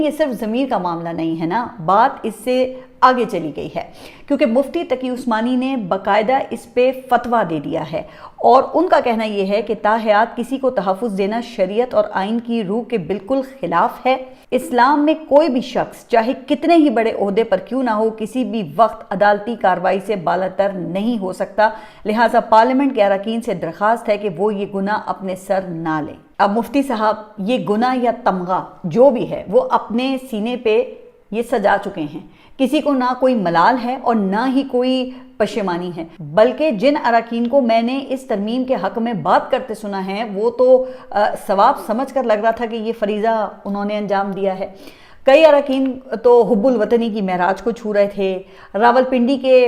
یہ صرف ضمیر کا معاملہ نہیں ہے نا، بات اس سے آگے چلی گئی ہے، کیونکہ مفتی تقی عثمانی نے باقاعدہ اس پہ فتویٰ دے دیا ہے، اور ان کا کہنا یہ ہے کہ تاحیات کسی کو تحفظ دینا شریعت اور آئین کی روح کے بالکل خلاف ہے۔ اسلام میں کوئی بھی شخص چاہے کتنے ہی بڑے عہدے پر کیوں نہ ہو، کسی بھی وقت عدالتی کارروائی سے بالاتر نہیں ہو سکتا، لہٰذا پارلیمنٹ کے اراکین سے درخواست ہے کہ وہ یہ گناہ اپنے سر نہ لیں۔ اب مفتی صاحب یہ گناہ یا تمغہ جو بھی ہے وہ اپنے سینے پہ یہ سجا چکے ہیں، کسی کو نہ کوئی ملال ہے اور نہ ہی کوئی پشیمانی ہے، بلکہ جن اراکین کو میں نے اس ترمیم کے حق میں بات کرتے سنا ہے وہ تو ثواب سمجھ کر لگ رہا تھا کہ یہ فریضہ انہوں نے انجام دیا ہے۔ کئی اراکین تو حب الوطنی کی معراج کو چھو رہے تھے۔ راولپنڈی کے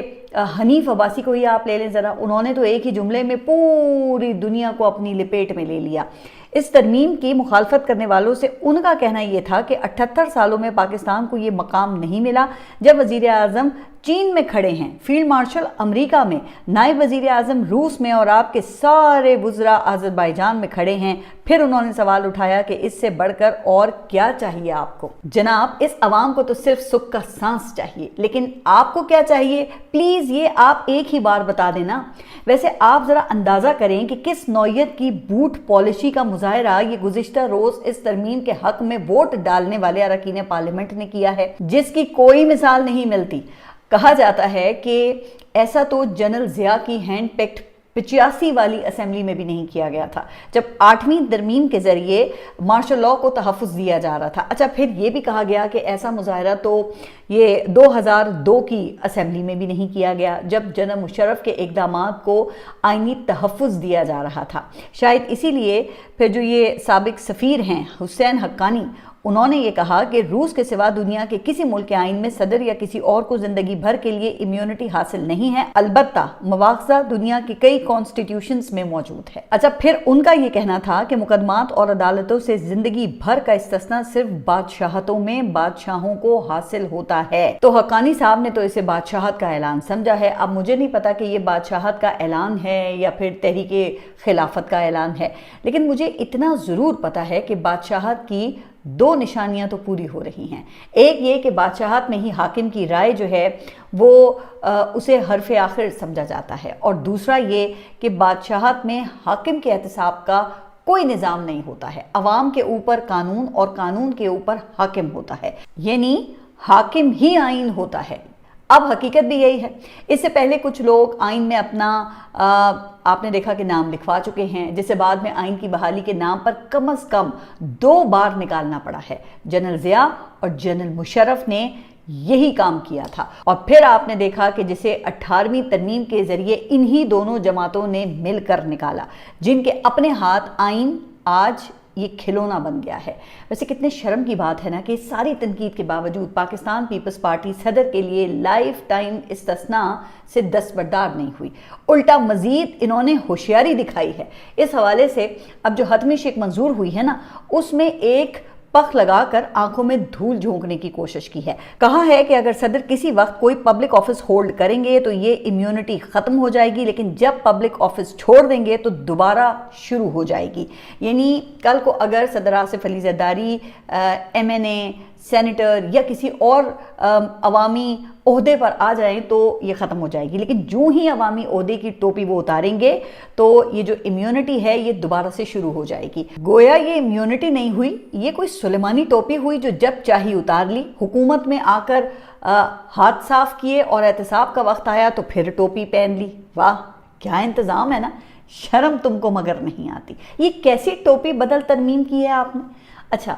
حنیف عباسی کو ہی آپ لے لیں ذرا، انہوں نے تو ایک ہی جملے میں پوری دنیا کو اپنی لپیٹ میں لے لیا۔ اس ترمیم کی مخالفت کرنے والوں سے ان کا کہنا یہ تھا کہ 78 سالوں میں پاکستان کو یہ مقام نہیں ملا جب وزیر اعظم چین میں کھڑے ہیں، فیلڈ مارشل امریکہ میں، نائب وزیر اعظم روس میں اور آپ کے سارے وزراء آذربائیجان میں کھڑے ہیں۔ پھر انہوں نے سوال اٹھایا کہ اس سے بڑھ کر اور کیا چاہیے آپ کو؟ جناب، اس عوام کو تو صرف سکھ کا سانس چاہیے، لیکن آپ کو کیا چاہیے؟ پلیز یہ آپ ایک ہی بار بتا دینا۔ ویسے آپ ذرا اندازہ کریں کہ کس نوعیت کی بوٹ پالیشی کا مظاہرہ یہ گزشتہ روز اس ترمیم کے حق میں ووٹ ڈالنے والے اراکین پارلیمنٹ نے کیا ہے، جس کی کوئی مثال نہیں ملتی۔ کہا جاتا ہے کہ ایسا تو جنرل ضیاء کی ہینڈ پیکڈ 85 والی اسمبلی میں بھی نہیں کیا گیا تھا، جب 8ویں ترمیم کے ذریعے مارشل لاء کو تحفظ دیا جا رہا تھا۔ اچھا، پھر یہ بھی کہا گیا کہ ایسا مظاہرہ تو یہ 2002 کی اسمبلی میں بھی نہیں کیا گیا، جب جنرل مشرف کے اقدامات کو آئینی تحفظ دیا جا رہا تھا۔ شاید اسی لیے پھر جو یہ سابق سفیر ہیں حسین حقانی، انہوں نے یہ کہا کہ روس کے سوا دنیا کے کسی ملک کے آئین میں صدر یا کسی اور کو زندگی بھر کے لیے امیونٹی حاصل نہیں ہے، البتہ مواخذہ دنیا کی کئی کانسٹیٹیوشنز میں موجود ہے۔ اچھا، پھر ان کا یہ کہنا تھا کہ مقدمات اور عدالتوں سے زندگی بھر کا استثناء صرف بادشاہتوں میں بادشاہوں کو حاصل ہوتا ہے۔ تو حقانی صاحب نے تو اسے بادشاہت کا اعلان سمجھا ہے۔ اب مجھے نہیں پتا کہ یہ بادشاہت کا اعلان ہے یا پھر تحریک خلافت کا اعلان ہے، لیکن مجھے اتنا ضرور پتا ہے کہ بادشاہت کی 2 نشانیاں تو پوری ہو رہی ہیں۔ ایک یہ کہ بادشاہت میں ہی حاکم کی رائے جو ہے وہ اسے حرف آخر سمجھا جاتا ہے، اور دوسرا یہ کہ بادشاہت میں حاکم کے احتساب کا کوئی نظام نہیں ہوتا ہے، عوام کے اوپر قانون اور قانون کے اوپر حاکم ہوتا ہے، یعنی حاکم ہی آئین ہوتا ہے۔ اب حقیقت بھی یہی ہے۔ اس سے پہلے کچھ لوگ آئین میں اپنا آپ نے دیکھا کہ نام لکھوا چکے ہیں، جسے بعد میں آئین کی بحالی کے نام پر کم از کم 2 بار نکالنا پڑا ہے۔ جنرل ضیاء اور جنرل مشرف نے یہی کام کیا تھا، اور پھر آپ نے دیکھا کہ جسے 18ویں ترمیم کے ذریعے انہی دونوں جماعتوں نے مل کر نکالا، جن کے اپنے ہاتھ آئین آج یہ کھلونا بن گیا ہے۔ ویسے کتنے شرم کی بات ہے نا کہ ساری تنقید کے باوجود پاکستان پیپلز پارٹی صدر کے لیے لائف ٹائم استثناء سے دستبردار نہیں ہوئی، الٹا مزید انہوں نے ہوشیاری دکھائی ہے۔ اس حوالے سے اب جو حتمی شک منظور ہوئی ہے نا، اس میں ایک پخ لگا کر آنکھوں میں دھول جھونکنے کی کوشش کی ہے۔ کہا ہے کہ اگر صدر کسی وقت کوئی پبلک آفس ہولڈ کریں گے تو یہ امیونٹی ختم ہو جائے گی، لیکن جب پبلک آفس چھوڑ دیں گے تو دوبارہ شروع ہو جائے گی۔ یعنی کل کو اگر صدر آصف علی زرداری MNA، سینیٹر یا کسی اور عوامی عہدے پر آ جائیں تو یہ ختم ہو جائے گی، لیکن جو ہی عوامی عہدے کی ٹوپی وہ اتاریں گے تو یہ جو امیونٹی ہے یہ دوبارہ سے شروع ہو جائے گی۔ گویا یہ امیونٹی نہیں ہوئی، یہ کوئی سلیمانی ٹوپی ہوئی جو جب چاہی اتار لی، حکومت میں آ کر ہاتھ صاف کیے اور احتساب کا وقت آیا تو پھر ٹوپی پہن لی۔ واہ، کیا انتظام ہے نا، شرم تم کو مگر نہیں آتی۔ یہ کیسی ٹوپی بدل ترمیم کی ہے آپ نے؟ اچھا،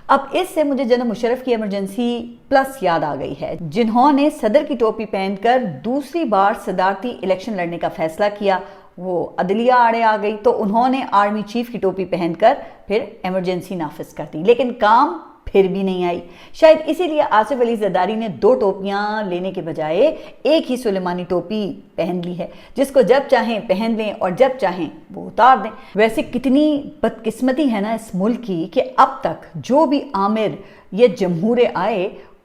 اب اس سے مجھے جنرل مشرف کی ایمرجنسی پلس یاد آ گئی ہے، جنہوں نے صدر کی ٹوپی پہن کر دوسری بار صدارتی الیکشن لڑنے کا فیصلہ کیا۔ وہ عدلیہ آڑے آ گئی تو انہوں نے آرمی چیف کی ٹوپی پہن کر پھر ایمرجنسی نافذ کر دی، لیکن کام پھر بھی نہیں آئی۔ شاید اسی لیے آصف علی زرداری نے 2 ٹوپیاں لینے کے بجائے ایک ہی سلیمانی ٹوپی پہن لی ہے، جس کو جب چاہیں پہن لیں اور جب چاہیں وہ اتار دیں۔ ویسے کتنی بدقسمتی ہے نا اس ملک کی کہ اب تک جو بھی آمر یا جمہور آئے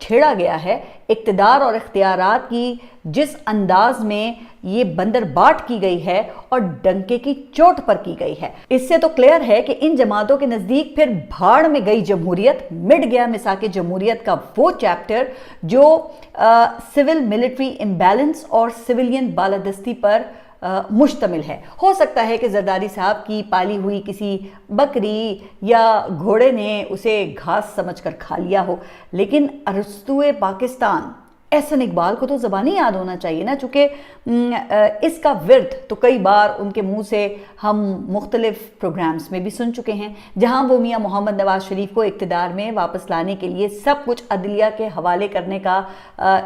چھیڑا گیا ہے، اقتدار اور اختیارات کی جس انداز میں یہ بندر باٹ کی گئی ہے اور ڈنکے کی چوٹ پر کی گئی ہے، اس سے تو کلیئر ہے کہ ان جماعتوں کے نزدیک پھر بھاڑ میں گئی جمہوریت، مٹ گیا مساق جمہوریت کا وہ چیپٹر جو سول ملٹری امبیلنس اور سویلین بالادستی پر مشتمل ہے۔ ہو سکتا ہے کہ زرداری صاحب کی پالی ہوئی کسی بکری یا گھوڑے نے اسے گھاس سمجھ کر کھا لیا ہو، لیکن ارسطو پاکستان احسن اقبال کو تو زبانی یاد ہونا چاہیے نا، چونکہ اس کا ورد تو کئی بار ان کے منہ سے ہم مختلف پروگرامز میں بھی سن چکے ہیں، جہاں وہ میاں محمد نواز شریف کو اقتدار میں واپس لانے کے لیے سب کچھ عدلیہ کے حوالے کرنے کا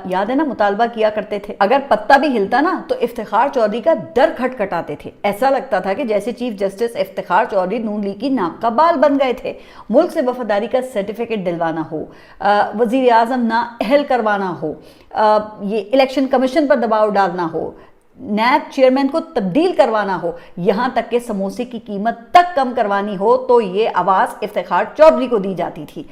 یاد ہے نا مطالبہ کیا کرتے تھے۔ اگر پتہ بھی ہلتا نا تو افتخار چودھری کا در کھٹکھٹاتے تھے، ایسا لگتا تھا کہ جیسے چیف جسٹس افتخار چودھری نون لیگ کی ناک کا بال بن گئے تھے۔ ملک سے وفاداری کا سرٹیفکیٹ دلوانا ہو، وزیر اعظم نااہل کروانا ہو، یہ الیکشن کمیشن پر دباؤ ڈالنا ہو، نیب چیئرمین کو تبدیل کروانا ہو، یہاں تک کہ سموسے کی قیمت تک کم کروانی ہو تو یہ آواز افتخار چودھری کو دی جاتی تھی۔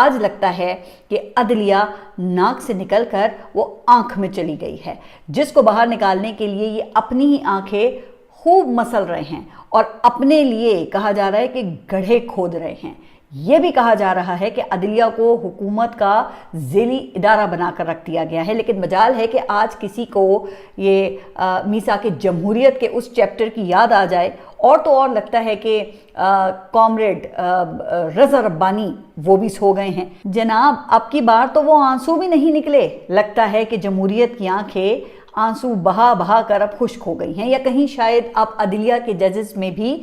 آج لگتا ہے کہ عدلیہ ناک سے نکل کر وہ آنکھ میں چلی گئی ہے، جس کو باہر نکالنے کے لیے یہ اپنی ہی آنکھیں خوب مسل رہے ہیں اور اپنے لیے کہا جا رہا ہے کہ گڑھے کھود رہے ہیں۔ یہ بھی کہا جا رہا ہے کہ عدلیہ کو حکومت کا ذیلی ادارہ بنا کر رکھ دیا گیا ہے، لیکن مجال ہے کہ آج کسی کو یہ میثاق جمہوریت کے اس چیپٹر کی یاد آ جائے، اور تو اور لگتا ہے کہ کامریڈ رضا ربانی وہ بھی سو گئے ہیں۔ جناب اب کی بار تو وہ آنسو بھی نہیں نکلے، لگتا ہے کہ جمہوریت کی آنکھیں آنسو بہا بہا کر اب خشک ہو گئی ہیں، یا کہیں شاید اب عدلیہ کے ججز میں بھی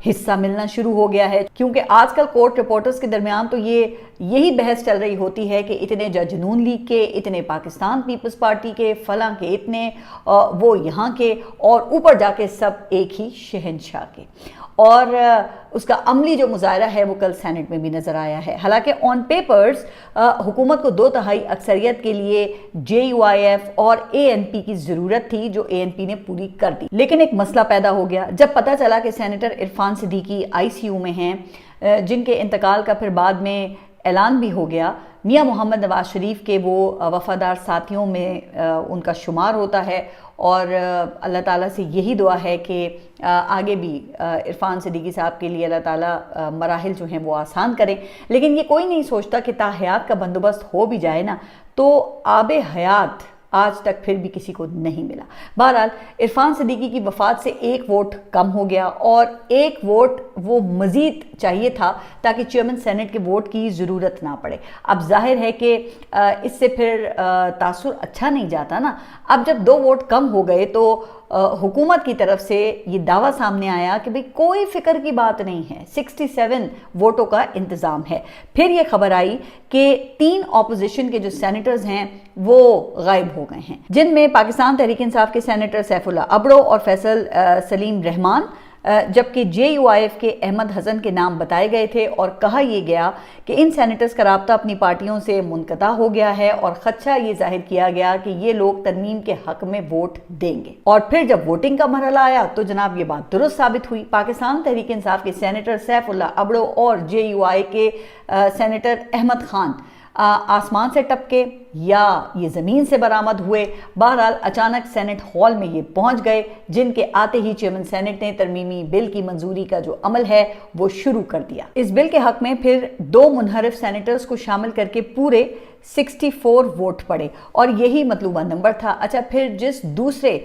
حصہ ملنا شروع ہو گیا ہے، کیونکہ آج کل کورٹ رپورٹرز کے درمیان تو یہی بحث چل رہی ہوتی ہے کہ اتنے جج نون لیگ کے، اتنے پاکستان پیپلز پارٹی کے، فلاں کے اتنے، وہ یہاں کے، اور اوپر جا کے سب ایک ہی شہنشاہ کے۔ اور اس کا عملی جو مظاہرہ ہے وہ کل سینٹ میں بھی نظر آیا ہے۔ حالانکہ آن پیپرز حکومت کو 2/3 اکثریت کے لیے JUIF اور ANP کی ضرورت تھی، جو ANP نے پوری کر دی، لیکن ایک مسئلہ پیدا ہو گیا جب پتہ چلا کہ سینیٹر عرفان صدیقی ICU میں ہیں، جن کے انتقال کا پھر بعد میں اعلان بھی ہو گیا۔ میاں محمد نواز شریف کے وہ وفادار ساتھیوں میں ان کا شمار ہوتا ہے، اور اللہ تعالیٰ سے یہی دعا ہے کہ آگے بھی عرفان صدیقی صاحب کے لیے اللہ تعالیٰ مراحل جو ہیں وہ آسان کریں، لیکن یہ کوئی نہیں سوچتا کہ تا حیات کا بندوبست ہو بھی جائے نا تو آب حیات آج تک پھر بھی کسی کو نہیں ملا۔ بہرحال عرفان صدیقی کی وفات سے ایک ووٹ کم ہو گیا، اور ایک ووٹ وہ مزید چاہیے تھا تاکہ چیئرمین سینٹ کے ووٹ کی ضرورت نہ پڑے۔ اب ظاہر ہے کہ اس سے پھر تاثر اچھا نہیں جاتا نا۔ اب جب 2 ووٹ کم ہو گئے تو حکومت کی طرف سے یہ دعویٰ سامنے آیا کہ بھئی کوئی فکر کی بات نہیں ہے، 67 ووٹوں کا انتظام ہے۔ پھر یہ خبر آئی کہ 3 اپوزیشن کے جو سینیٹرز ہیں وہ غائب ہو گئے ہیں، جن میں پاکستان تحریک انصاف کے سینیٹر سیف اللہ ابڑو اور فیصل سلیم رحمان، جبکہ JUIF کے احمد حسن کے نام بتائے گئے تھے، اور کہا یہ گیا کہ ان سینیٹرز کا رابطہ اپنی پارٹیوں سے منقطع ہو گیا ہے، اور خدشہ یہ ظاہر کیا گیا کہ یہ لوگ ترمیم کے حق میں ووٹ دیں گے۔ اور پھر جب ووٹنگ کا مرحلہ آیا تو جناب یہ بات درست ثابت ہوئی۔ پاکستان تحریک انصاف کے سینیٹر سیف اللہ ابڑو اور JUI کے سینیٹر احمد خان آسمان سے ٹپکے یا یہ زمین سے برآمد ہوئے، بہرحال اچانک سینٹ ہال میں یہ پہنچ گئے، جن کے آتے ہی چیئرمین سینٹ نے ترمیمی بل کی منظوری کا جو عمل ہے وہ شروع کر دیا۔ اس بل کے حق میں پھر 2 منحرف سینیٹرز کو شامل کر کے پورے 64 ووٹ پڑے، اور یہی مطلوبہ نمبر تھا۔ اچھا، پھر جس دوسرے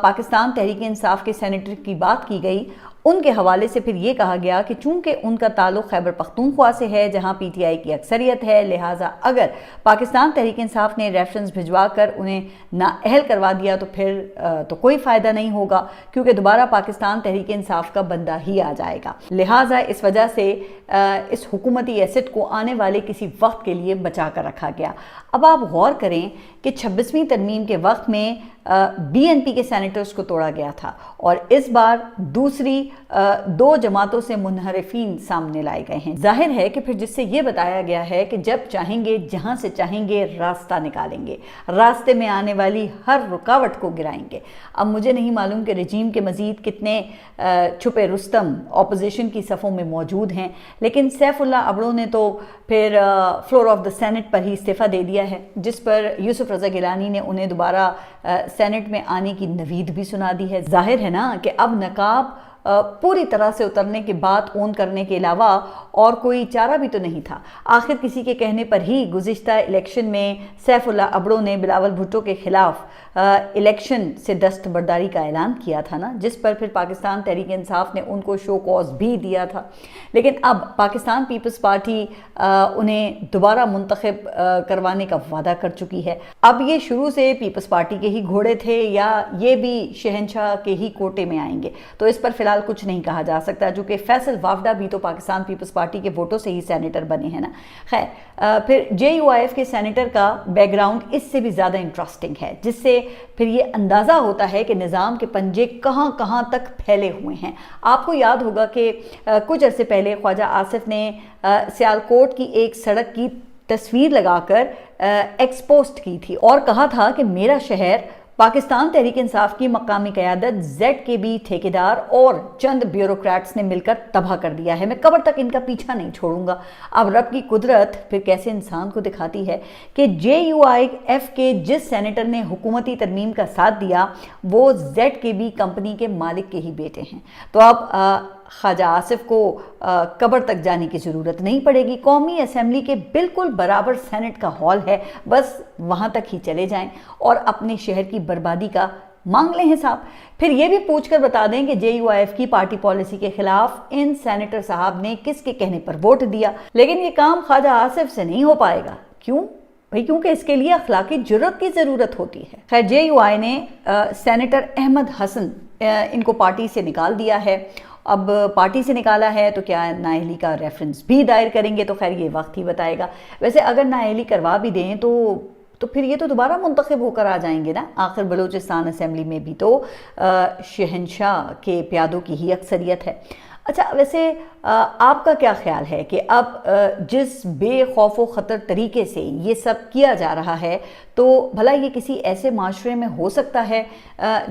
پاکستان تحریک انصاف کے سینیٹر کی بات کی گئی، ان کے حوالے سے پھر یہ کہا گیا کہ چونکہ ان کا تعلق خیبر پختونخوا سے ہے، جہاں PTI کی اکثریت ہے، لہٰذا اگر پاکستان تحریک انصاف نے ریفرنس بھجوا کر انہیں نااہل کروا دیا تو پھر تو کوئی فائدہ نہیں ہوگا، کیونکہ دوبارہ پاکستان تحریک انصاف کا بندہ ہی آ جائے گا۔ لہٰذا اس وجہ سے اس حکومتی ایسٹ کو آنے والے کسی وقت کے لیے بچا کر رکھا گیا۔ اب آپ غور کریں کہ 26ویں ترمیم کے وقت میں بی این پی کے سینیٹرز کو توڑا گیا تھا اور اس بار دوسری 2 جماعتوں سے منحرفین سامنے لائے گئے ہیں۔ ظاہر ہے کہ پھر جس سے یہ بتایا گیا ہے کہ جب چاہیں گے جہاں سے چاہیں گے راستہ نکالیں گے، راستے میں آنے والی ہر رکاوٹ کو گرائیں گے۔ اب مجھے نہیں معلوم کہ رجیم کے مزید کتنے چھپے رستم اپوزیشن کی صفوں میں موجود ہیں، لیکن سیف اللہ ابڑو نے تو پھر فلور آف دا سینٹ پر ہی استعفیٰ دے دیا ہے، جس پر یوسف رضا گیلانی نے انہیں دوبارہ سینٹ میں آنے کی نوید بھی سنا دی ہے۔ ظاہر ہے نا کہ اب نقاب پوری طرح سے اترنے کے بعد اون کرنے کے علاوہ اور کوئی چارہ بھی تو نہیں تھا۔ آخر کسی کے کہنے پر ہی گزشتہ الیکشن میں سیف اللہ ابڑو نے بلاول بھٹو کے خلاف الیکشن سے دستبرداری کا اعلان کیا تھا نا، جس پر پھر پاکستان تحریک انصاف نے ان کو شو کوز بھی دیا تھا۔ لیکن اب پاکستان پیپلز پارٹی انہیں دوبارہ منتخب کروانے کا وعدہ کر چکی ہے۔ اب یہ شروع سے پیپلز پارٹی کے ہی گھوڑے تھے یا یہ بھی شہنشاہ کے ہی کوٹے میں آئیں گے، تو اس پر فی الحال کچھ نہیں کہا جا سکتا، جو کہ فیصل وافدہ بھی تو پاکستان پیپلز پارٹی کے ووٹوں سے ہی سینیٹر بنے ہیں نا۔ خیر، پھر جے یو آئی ایف کے سینیٹر کا بیک گراؤنڈ اس سے بھی زیادہ انٹرسٹنگ ہے، جس سے پھر یہ اندازہ ہوتا ہے کہ نظام کے پنجے کہاں کہاں تک پھیلے ہوئے ہیں۔ آپ کو یاد ہوگا کہ کچھ عرصے پہلے خواجہ آصف نے سیالکوٹ کی ایک سڑک کی تصویر لگا کر ایکسپوسٹ کی تھی اور کہا تھا کہ میرا شہر پاکستان تحریک انصاف کی مقامی قیادت، زیڈ کے بی ٹھیکیدار اور چند بیوروکریٹس نے مل کر تباہ کر دیا ہے، میں قبر تک ان کا پیچھا نہیں چھوڑوں گا۔ اب رب کی قدرت پھر کیسے انسان کو دکھاتی ہے کہ جے یو آئی ایف کے جس سینیٹر نے حکومتی ترمیم کا ساتھ دیا وہ زیڈ کے بی کمپنی کے مالک کے ہی بیٹے ہیں۔ تو اب خواجہ آصف کو قبر تک جانے کی ضرورت نہیں پڑے گی، قومی اسمبلی کے بالکل برابر سینٹ کا ہال ہے، بس وہاں تک ہی چلے جائیں اور اپنے شہر کی بربادی کا مانگ لیں حساب۔ پھر یہ بھی پوچھ کر بتا دیں کہ جے یو آئی ایف کی پارٹی پالیسی کے خلاف ان سینیٹر صاحب نے کس کے کہنے پر ووٹ دیا، لیکن یہ کام خواجہ آصف سے نہیں ہو پائے گا۔ کیوں؟ کیونکہ اس کے لیے اخلاقی جرات کی ضرورت ہوتی ہے۔ خیر، جے یو آئی نے سینیٹر احمد حسن ان کو پارٹی سے نکال دیا ہے۔ اب پارٹی سے نکالا ہے تو کیا نااہلی کا ریفرنس بھی دائر کریں گے، تو خیر یہ وقت ہی بتائے گا۔ ویسے اگر نااہلی کروا بھی دیں تو پھر یہ تو دوبارہ منتخب ہو کر آ جائیں گے نا، آخر بلوچستان اسمبلی میں بھی تو شہنشاہ کے پیادوں کی ہی اکثریت ہے۔ اچھا، ویسے آپ کا کیا خیال ہے کہ اب جس بے خوف و خطر طریقے سے یہ سب کیا جا رہا ہے تو بھلا یہ کسی ایسے معاشرے میں ہو سکتا ہے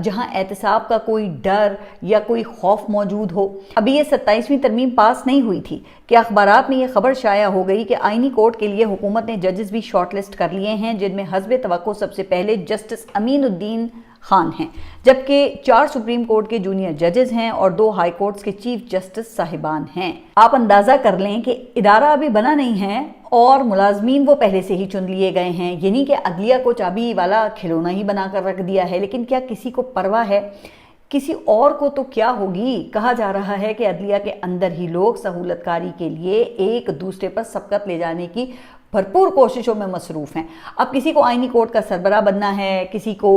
جہاں احتساب کا کوئی ڈر یا کوئی خوف موجود ہو؟ ابھی یہ 27ویں ترمیم پاس نہیں ہوئی تھی کہ اخبارات میں یہ خبر شائع ہو گئی کہ آئینی کورٹ کے لیے حکومت نے ججز بھی شارٹ لسٹ کر لیے ہیں، جن میں حسب توقع سب سے پہلے جسٹس امین الدین خان ہیں، جبکہ 4 سپریم کورٹ کے جونیئر ججز ہیں اور 2 ہائی کورٹس کے چیف جسٹس صاحبان ہیں۔ آپ اندازہ کر لیں کہ ادارہ ابھی بنا نہیں ہے اور ملازمین وہ پہلے سے ہی چن لیے گئے ہیں، یعنی کہ عدلیہ کو چابی والا کھلونا ہی بنا کر رکھ دیا ہے۔ لیکن کیا کسی کو پرواہ ہے؟ کسی اور کو تو کیا ہوگی؟ کہا جا رہا ہے کہ عدلیہ کے اندر ہی لوگ سہولت کاری کے لیے ایک دوسرے پر سبقت لے جانے کی بھرپور کوششوں میں مصروف ہیں۔ اب کسی کو آئینی کورٹ کا سربراہ بننا ہے، کسی کو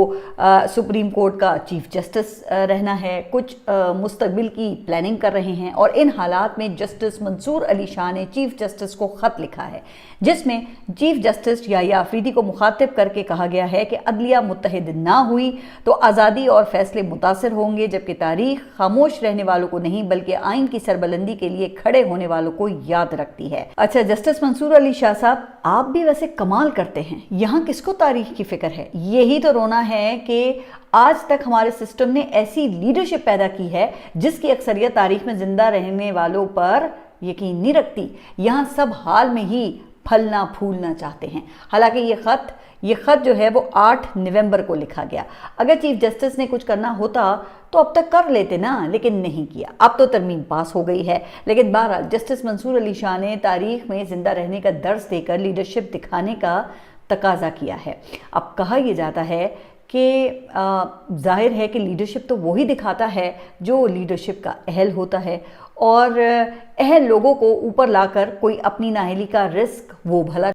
سپریم کورٹ کا چیف جسٹس رہنا ہے، کچھ مستقبل کی پلاننگ کر رہے ہیں، اور ان حالات میں جسٹس منصور علی شاہ نے چیف جسٹس کو خط لکھا ہے جس میں چیف جسٹس یحییٰ آفریدی کو مخاطب کر کے کہا گیا ہے کہ عدلیہ متحد نہ ہوئی تو آزادی اور فیصلے متاثر ہوں گے، جبکہ تاریخ خاموش رہنے والوں کو نہیں بلکہ آئین کی سربلندی کے لیے کھڑے ہونے والوں کو یاد رکھتی ہے۔ اچھا، جسٹس منصور علی شاہ صاحب، آپ بھی ویسے کمال کرتے ہیں، یہاں کس کو تاریخ کی فکر ہے؟ یہی تو رونا ہے کہ آج تک ہمارے سسٹم نے ایسی لیڈرشپ پیدا کی ہے جس کی اکثریت تاریخ میں زندہ رہنے والوں پر یقین نہیں رکھتی۔ یہاں سب حال میں ہی پھلنا پھولنا چاہتے ہیں، حالانکہ یہ خط جو ہے وہ 8 نومبر کو لکھا گیا۔ اگر چیف جسٹس نے کچھ کرنا ہوتا تو اب تک کر لیتے نا، لیکن نہیں کیا۔ اب تو ترمیم پاس ہو گئی ہے، لیکن بہرحال جسٹس منصور علی شاہ نے تاریخ میں زندہ رہنے کا درس دے کر لیڈرشپ دکھانے کا تقاضا کیا ہے۔ اب کہا یہ جاتا ہے کہ ظاہر ہے کہ لیڈرشپ تو وہی دکھاتا ہے جو لیڈرشپ کا اہل ہوتا ہے، اور اہل لوگوں کو اوپر لا کر کوئی اپنی نااہلی کا رسک وہ بھلا